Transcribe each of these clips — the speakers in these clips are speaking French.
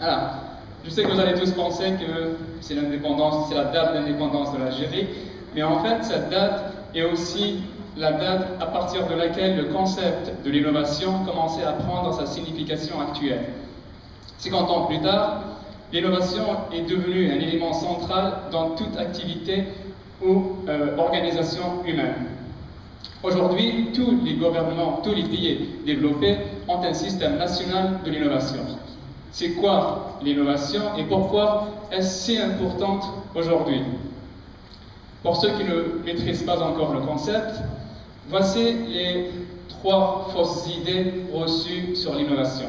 Alors, je sais que vous allez tous penser que c'est l'indépendance, c'est la date d'indépendance de l'Algérie, mais en fait, cette date est aussi la date à partir de laquelle le concept de l'innovation commençait à prendre sa signification actuelle. 50 ans plus tard, l'innovation est devenue un élément central dans toute activité ou organisation humaine. Aujourd'hui, tous les gouvernements, tous les pays développés ont un système national de l'innovation. C'est quoi l'innovation et pourquoi est-ce si importante aujourd'hui? Pour ceux qui ne maîtrisent pas encore le concept, voici les 3 fausses idées reçues sur l'innovation.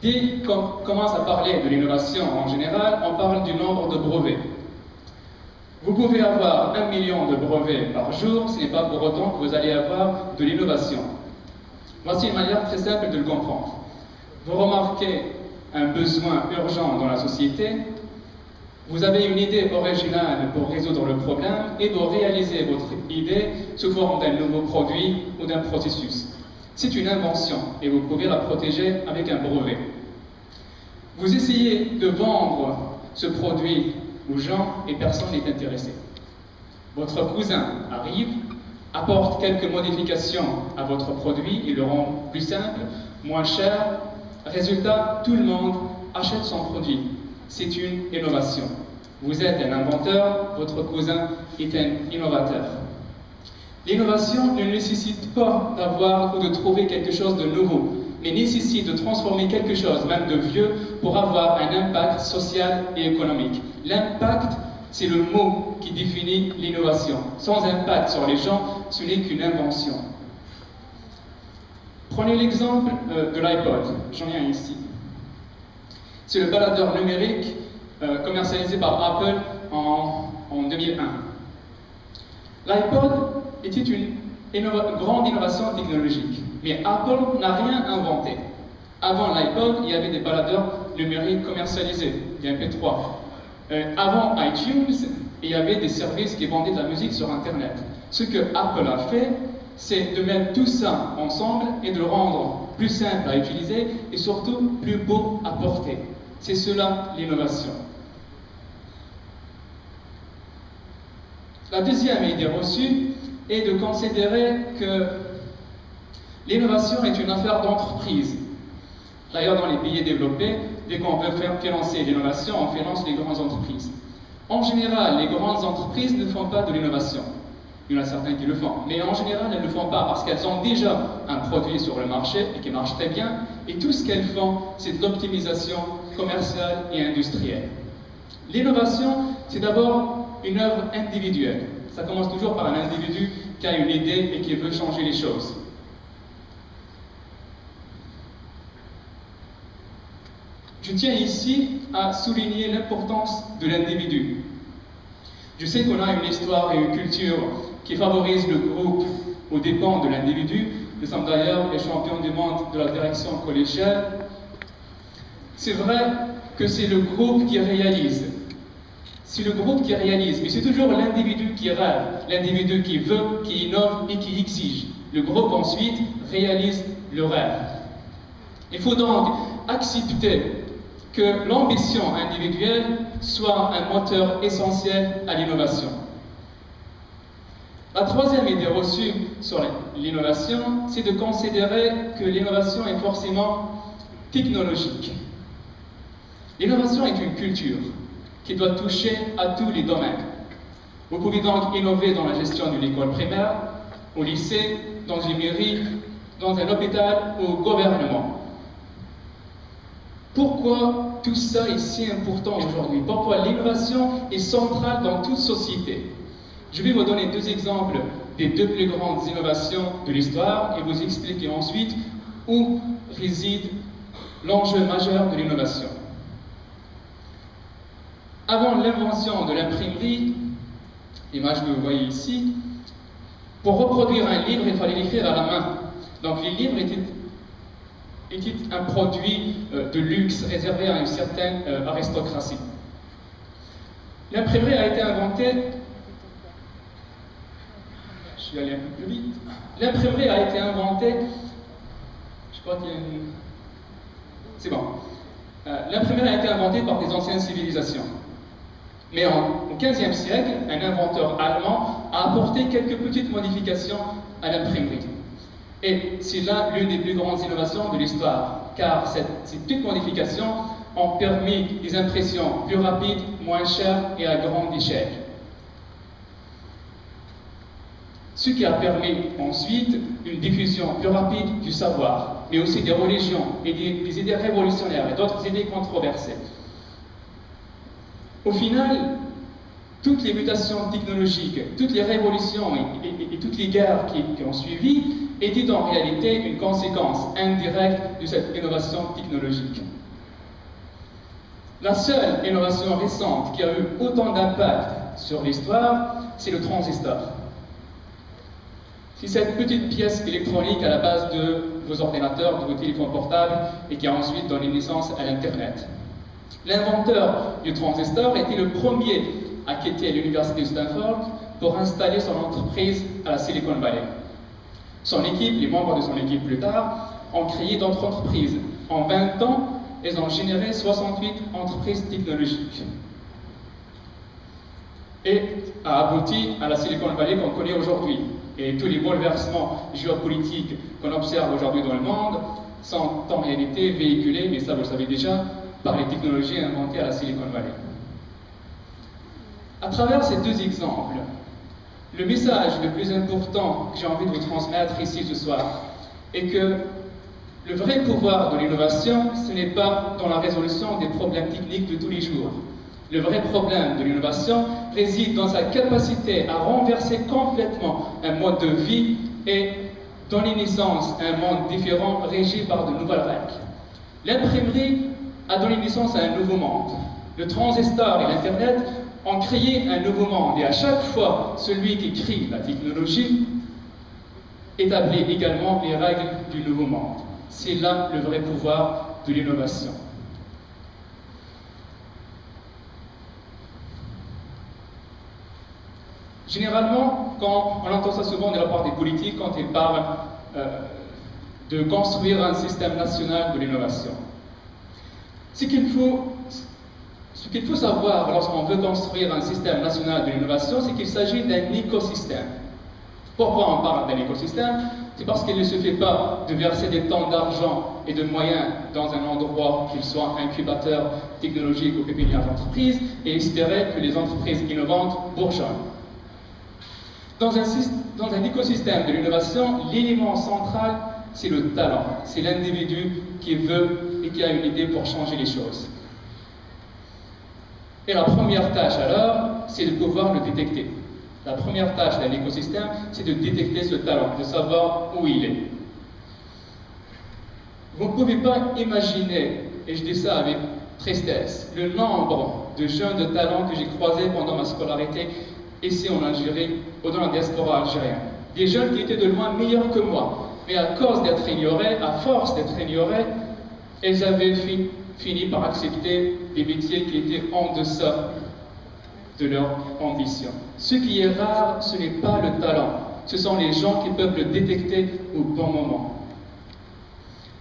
Dès qu'on commence à parler de l'innovation en général, on parle du nombre de brevets. Vous pouvez avoir 1 million de brevets par jour, ce n'est pas pour autant que vous allez avoir de l'innovation. Voici une manière très simple de le comprendre. Vous remarquez un besoin urgent dans la société, vous avez une idée originale pour résoudre le problème et vous réalisez votre idée sous forme d'un nouveau produit ou d'un processus. C'est une invention et vous pouvez la protéger avec un brevet. Vous essayez de vendre ce produit aux gens et personne n'est intéressé. Votre cousin arrive, apporte quelques modifications à votre produit, il le rend plus simple, moins cher. Résultat, tout le monde achète son produit. C'est une innovation. Vous êtes un inventeur, votre cousin est un innovateur. L'innovation ne nécessite pas d'avoir ou de trouver quelque chose de nouveau, mais nécessite de transformer quelque chose, même de vieux, pour avoir un impact social et économique. L'impact, c'est le mot qui définit l'innovation. Sans impact sur les gens, ce n'est qu'une invention. Prenez l'exemple de l'iPod, j'en ai un ici. C'est le baladeur numérique commercialisé par Apple en 2001. L'iPod était une grande innovation technologique, mais Apple n'a rien inventé. Avant l'iPod, il y avait des baladeurs numériques commercialisés, des MP3. Avant iTunes, il y avait des services qui vendaient de la musique sur Internet. Ce que Apple a fait, c'est de mettre tout ça ensemble et de le rendre plus simple à utiliser et surtout plus beau à porter. C'est cela l'innovation. La deuxième idée reçue est de considérer que l'innovation est une affaire d'entreprise. D'ailleurs, dans les pays développés, dès qu'on veut faire financer l'innovation, on finance les grandes entreprises. En général, les grandes entreprises ne font pas de l'innovation. Il y en a certains qui le font, mais en général, elles ne le font pas parce qu'elles ont déjà un produit sur le marché et qui marche très bien, et tout ce qu'elles font, c'est de l'optimisation commerciale et industrielle. L'innovation, c'est d'abord une œuvre individuelle. Ça commence toujours par un individu qui a une idée et qui veut changer les choses. Je tiens ici à souligner l'importance de l'individu. Je sais qu'on a une histoire et une culture qui favorise le groupe aux dépens de l'individu. Nous sommes d'ailleurs les champions du monde de la direction collégiale. C'est vrai que c'est le groupe qui réalise. C'est le groupe qui réalise, mais c'est toujours l'individu qui rêve, l'individu qui veut, qui innove et qui exige. Le groupe ensuite réalise le rêve. Il faut donc accepter que l'ambition individuelle soit un moteur essentiel à l'innovation. La troisième idée reçue sur l'innovation, c'est de considérer que l'innovation est forcément technologique. L'innovation est une culture qui doit toucher à tous les domaines. Vous pouvez donc innover dans la gestion d'une école primaire, au lycée, dans une mairie, dans un hôpital ou au gouvernement. Pourquoi tout ça est si important aujourd'hui? Pourquoi l'innovation est centrale dans toute société? Je vais vous donner 2 exemples des 2 plus grandes innovations de l'histoire et vous expliquer ensuite où réside l'enjeu majeur de l'innovation. Avant l'invention de l'imprimerie, l'image que vous voyez ici, pour reproduire un livre, il fallait l'écrire à la main. Donc les livres étaient un produit de luxe réservé à une certaine aristocratie. L'imprimerie a été inventée. Je vais aller un peu plus vite. L'imprimerie a été inventée crois qu'il y a une... C'est bon. L'imprimerie a été inventée par des anciennes civilisations. Mais au XVe siècle, un inventeur allemand a apporté quelques petites modifications à l'imprimerie. Et c'est là l'une des plus grandes innovations de l'histoire, car ces petites modifications ont permis des impressions plus rapides, moins chères et à grande échelle. Ce qui a permis ensuite une diffusion plus rapide du savoir, mais aussi des religions et des idées révolutionnaires et d'autres idées controversées. Au final, toutes les mutations technologiques, toutes les révolutions et toutes les guerres qui ont suivi étaient en réalité une conséquence indirecte de cette innovation technologique. La seule innovation récente qui a eu autant d'impact sur l'histoire, c'est le transistor. C'est cette petite pièce électronique à la base de vos ordinateurs, de vos téléphones portables et qui a ensuite donné naissance à l'Internet. L'inventeur du transistor était le premier à quitter l'université de Stanford pour installer son entreprise à la Silicon Valley. Son équipe, les membres de son équipe plus tard, ont créé d'autres entreprises. En 20 ans, ils ont généré 68 entreprises technologiques. Et a abouti à la Silicon Valley qu'on connaît aujourd'hui. Et tous les bouleversements géopolitiques qu'on observe aujourd'hui dans le monde sont en réalité véhiculés, mais ça vous le savez déjà, par les technologies inventées à la Silicon Valley. À travers ces deux exemples, le message le plus important que j'ai envie de vous transmettre ici ce soir est que le vrai pouvoir de l'innovation, ce n'est pas dans la résolution des problèmes techniques de tous les jours. Le vrai problème de l'innovation réside dans sa capacité à renverser complètement un mode de vie et donner naissance à un monde différent régi par de nouvelles règles. L'imprimerie a donné naissance à un nouveau monde. Le transistor et l'Internet ont créé un nouveau monde et à chaque fois, celui qui crée la technologie établit également les règles du nouveau monde. C'est là le vrai pouvoir de l'innovation. Généralement, quand on entend ça souvent de la part des politiques, quand ils parlent de construire un système national de l'innovation. Ce qu'il faut savoir lorsqu'on veut construire un système national de l'innovation, c'est qu'il s'agit d'un écosystème. Pourquoi on parle d'un écosystème? C'est parce qu'il ne se fait pas de verser des tonnes d'argent et de moyens dans un endroit, qu'il soit incubateur technologique ou pépinière d'entreprise, et espérer que les entreprises innovantes bourgeonnent. Dans un écosystème de l'innovation, l'élément central, c'est le talent. C'est l'individu qui veut et qui a une idée pour changer les choses. Et la première tâche alors, c'est de pouvoir le détecter. La première tâche d'un écosystème, c'est de détecter ce talent, de savoir où il est. Vous ne pouvez pas imaginer, et je dis ça avec tristesse, le nombre de jeunes de talent que j'ai croisés pendant ma scolarité ici en Algérie ou dans la diaspora algérienne. Des jeunes qui étaient de loin meilleurs que moi, mais à cause d'être ignorés, à force d'être ignorés, ils avaient fini par accepter des métiers qui étaient en deçà de leur ambition. Ce qui est rare, ce n'est pas le talent, ce sont les gens qui peuvent le détecter au bon moment.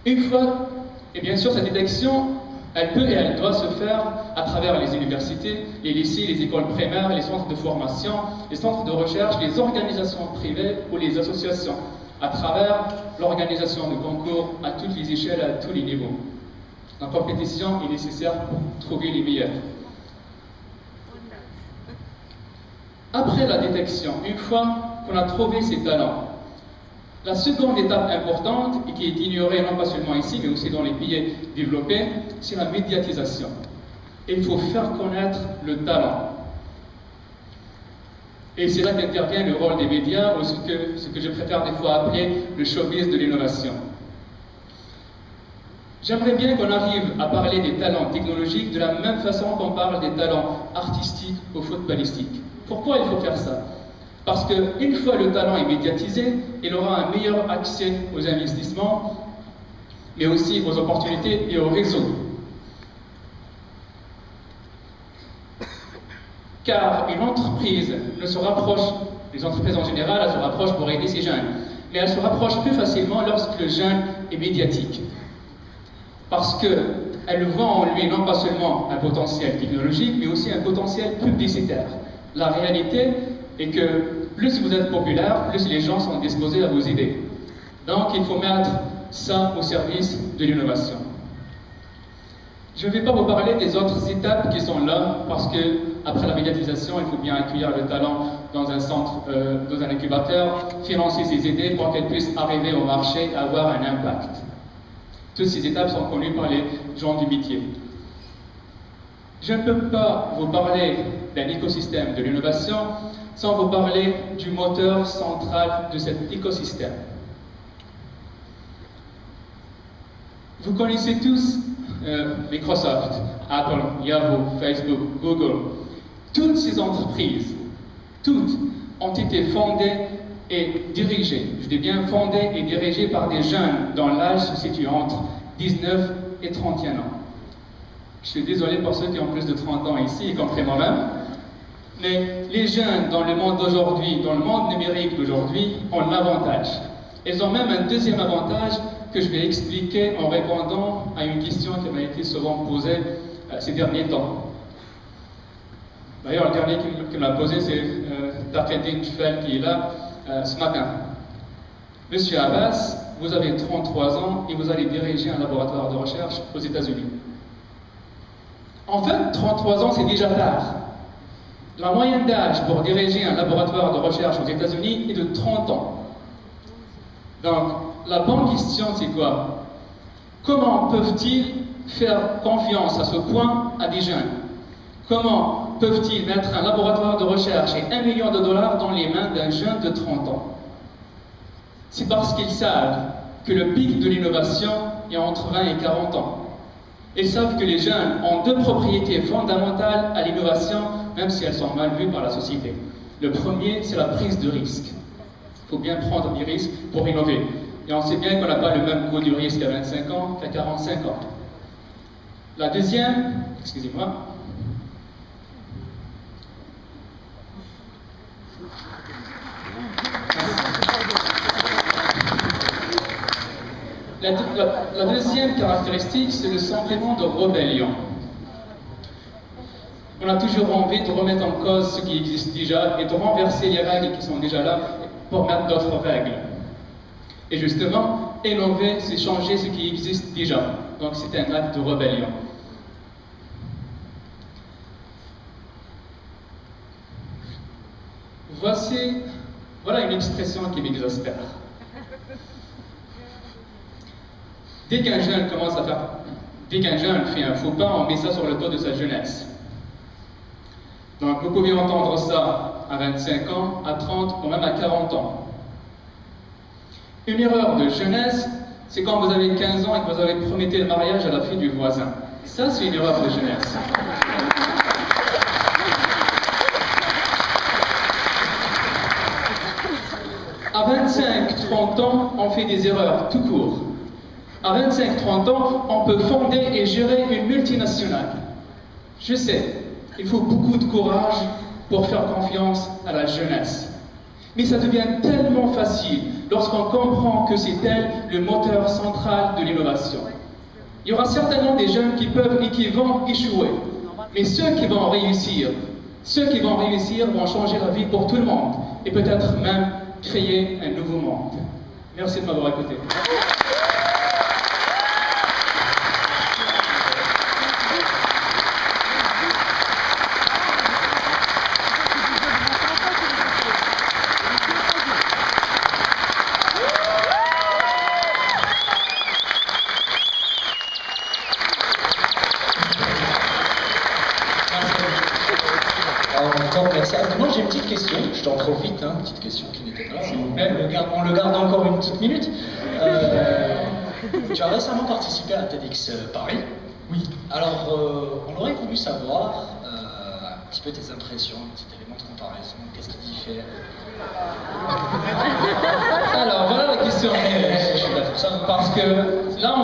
Une fois, et bien sûr cette détection, elle peut et elle doit se faire à travers les universités, les lycées, les écoles primaires, les centres de formation, les centres de recherche, les organisations privées ou les associations, à travers l'organisation de concours à toutes les échelles, à tous les niveaux. La compétition est nécessaire pour trouver les meilleurs. Après la détection, une fois qu'on a trouvé ces talents, la seconde étape importante, et qui est ignorée non pas seulement ici, mais aussi dans les pays développés, c'est la médiatisation. Et il faut faire connaître le talent. Et c'est là qu'intervient le rôle des médias, ou ce que je préfère des fois appeler le showbiz de l'innovation. J'aimerais bien qu'on arrive à parler des talents technologiques de la même façon qu'on parle des talents artistiques ou footballistiques. Pourquoi il faut faire ça? Parce qu'une fois le talent est médiatisé, il aura un meilleur accès aux investissements, mais aussi aux opportunités et aux réseaux. Car une entreprise ne se rapproche, les entreprises en général, elles se rapprochent pour aider ces jeunes. mais elle se rapproche plus facilement lorsque le jeune est médiatique. Parce qu'elle voit en lui non pas seulement un potentiel technologique, mais aussi un potentiel publicitaire. La réalité est que plus vous êtes populaire, plus les gens sont disposés à vous aider. Donc il faut mettre ça au service de l'innovation. Je ne vais pas vous parler des autres étapes qui sont là, parce que après la médiatisation, il faut bien accueillir le talent dans un centre, dans un incubateur, financer ces idées pour qu'elles puissent arriver au marché et avoir un impact. Toutes ces étapes sont connues par les gens du métier. Je ne peux pas vous parler d'un écosystème de l'innovation sans vous parler du moteur central de cet écosystème. Vous connaissez tous Microsoft, Apple, Yahoo, Facebook, Google. Toutes ces entreprises, toutes, ont été fondées et dirigées, je dis bien fondées et dirigées par des jeunes dont l'âge se situe entre 19 et 31 ans. Je suis désolé pour ceux qui ont plus de 30 ans ici, y compris moi-même, mais les jeunes dans le monde d'aujourd'hui, dans le monde numérique d'aujourd'hui, ont l'avantage. Ils ont même un deuxième avantage que je vais expliquer en répondant à une question qui m'a été souvent posée ces derniers temps. D'ailleurs, le dernier qui m'a posé, c'est Tarkeddin Tufel qui est là ce matin. Monsieur Abbas, vous avez 33 ans et vous allez diriger un laboratoire de recherche aux États-Unis. En fait, 33 ans, c'est déjà tard. La moyenne d'âge pour diriger un laboratoire de recherche aux États-Unis est de 30 ans. Donc, la bonne question, c'est quoi? Comment peuvent-ils faire confiance à ce point à des jeunes? Comment peuvent-ils mettre un laboratoire de recherche et $1 million dans les mains d'un jeune de 30 ans? C'est parce qu'ils savent que le pic de l'innovation est entre 20 et 40 ans. Ils savent que les jeunes ont deux propriétés fondamentales à l'innovation, même si elles sont mal vues par la société. Le premier, c'est la prise de risque. Il faut bien prendre des risques pour innover. Et on sait bien qu'on n'a pas le même goût du risque à 25 ans qu'à 45 ans. La deuxième, excusez-moi, la deuxième caractéristique, c'est le sentiment de rébellion. On a toujours envie de remettre en cause ce qui existe déjà et de renverser les règles qui sont déjà là pour mettre d'autres règles. Et justement, innover, c'est changer ce qui existe déjà. Donc c'est un acte de rébellion. Voilà une expression qui m'exaspère. Dès qu'un jeune fait un faux pas, on met ça sur le dos de sa jeunesse. Donc vous pouvez entendre ça à 25 ans, à 30 ou même à 40 ans. Une erreur de jeunesse, c'est quand vous avez 15 ans et que vous avez promis le mariage à la fille du voisin. Ça, c'est une erreur de jeunesse. À 25-30 ans, on fait des erreurs tout court. À 25-30 ans, on peut fonder et gérer une multinationale. Je sais, il faut beaucoup de courage pour faire confiance à la jeunesse. Mais ça devient tellement facile lorsqu'on comprend que c'est elle le moteur central de l'innovation. Il y aura certainement des jeunes qui peuvent et qui vont échouer. Mais ceux qui vont réussir vont changer la vie pour tout le monde et peut-être même créer un nouveau monde. Merci de m'avoir écouté. Merci. Moi j'ai une petite question, je t'en profite, hein, petite question qui n'était pas là, s'il vous plaît, on le garde encore une petite minute. Tu as récemment participé à TEDx Paris. Oui. Alors on aurait voulu savoir un petit peu tes impressions, un petit élément de comparaison, qu'est-ce qui diffère? Alors voilà la question. Je suis là tout ça parce que là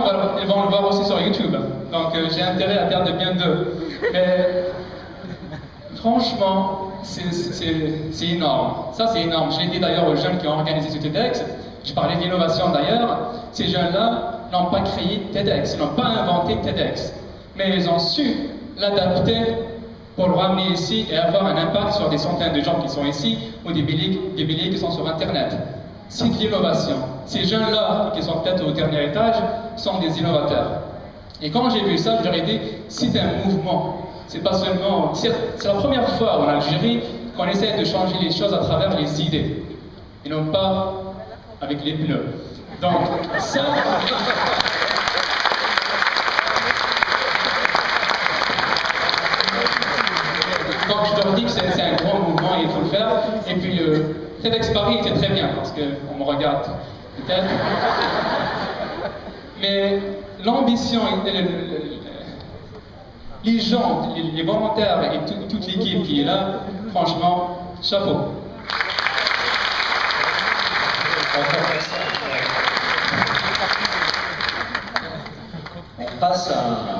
ils vont le voir aussi sur YouTube, donc j'ai intérêt à faire de bien d'eux. Mais franchement, c'est énorme. Ça, c'est énorme. Je l'ai dit d'ailleurs aux jeunes qui ont organisé ce TEDx. Je parlais d'innovation d'ailleurs. Ces jeunes-là n'ont pas créé TEDx, ils n'ont pas inventé TEDx, mais ils ont su l'adapter pour le ramener ici et avoir un impact sur des centaines de gens qui sont ici ou des milliers qui sont sur Internet. C'est de l'innovation. Ces jeunes-là, qui sont peut-être au dernier étage, sont des innovateurs. Et quand j'ai vu ça, je leur ai dit, c'est un mouvement. C'est pas seulement... C'est la première fois en Algérie qu'on essaie de changer les choses à travers les idées, et non pas avec les pneus. Donc, ça... Donc je leur dis que c'est un grand mouvement et il faut le faire. Et puis TEDx Paris était très bien parce qu'on me regarde peut-être. Mais l'ambition, les gens, les volontaires et toute l'équipe qui est là, franchement, chapeau. On passe à...